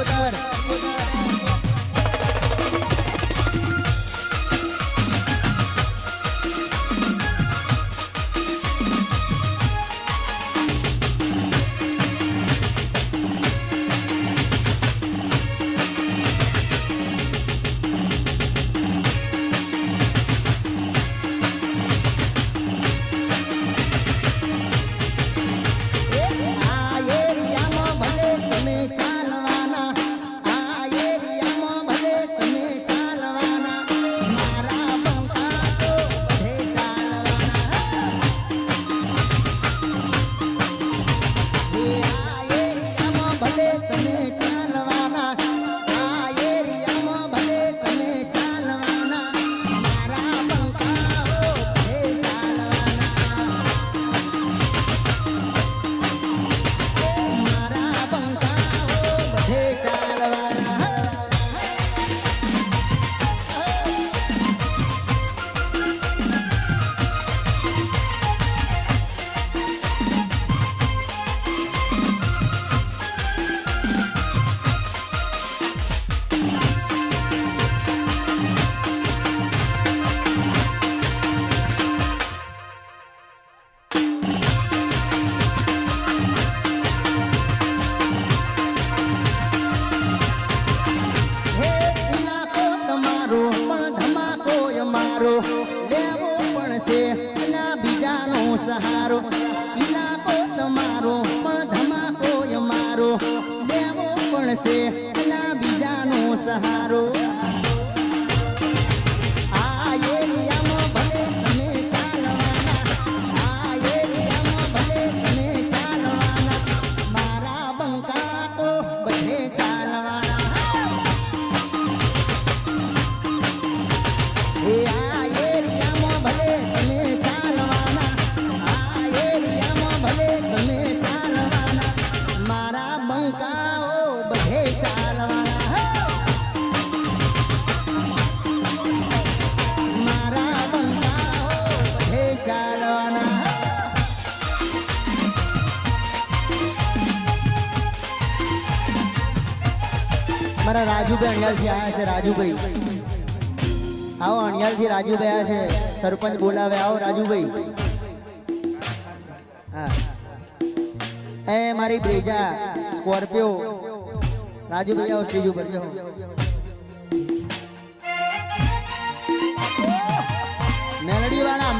દિયોદર સહારો ઇલાકો તમારો પણ ધમાકો અમારો દેવો પડશે એના બીજાનો સહારો આ એરિયામાં ભલે તમે ચાલવાના આ એરિયામાં ભલે તમે ચાલવાના મારા બંકા તો બધે ચાલવાના આ એરિયામાં ભલે તમે મારા રાજુભાઈ અણિયાલથી આવ્યા છે રાજુભાઈ આવો અણિયાલથી રાજુભાઈ આવ્યા છે સરપંચ બોલાવે આવો રાજુભાઈ હા એ મારી બ્રેજા સ્કોર્પિયો રાજુભાઈ આવો સ્ટેજ ઉપર જાઓ મેલડી વાળા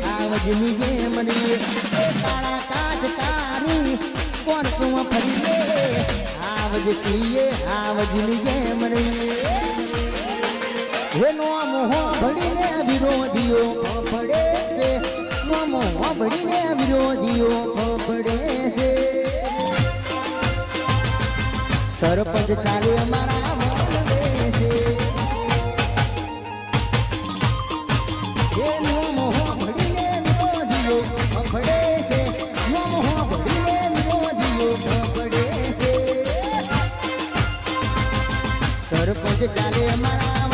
આવજની મણીએ કાળા કાજકારી સ્કોર્પિયો ફરીએ આવજ સીએ આવજની મણીએ હે નો મોહ ભડીને વિરોધીઓ પડે છે નો મોહ ભડીને વિરોધીઓ પડે છે સરપંચ ચાલે અમારા મોડે છે હે નો મોહ ભડીને વિરોધીઓ પડે છે નો મોહ ભડીને વિરોધીઓ પડે છે સરપંચ ચાલે અમારા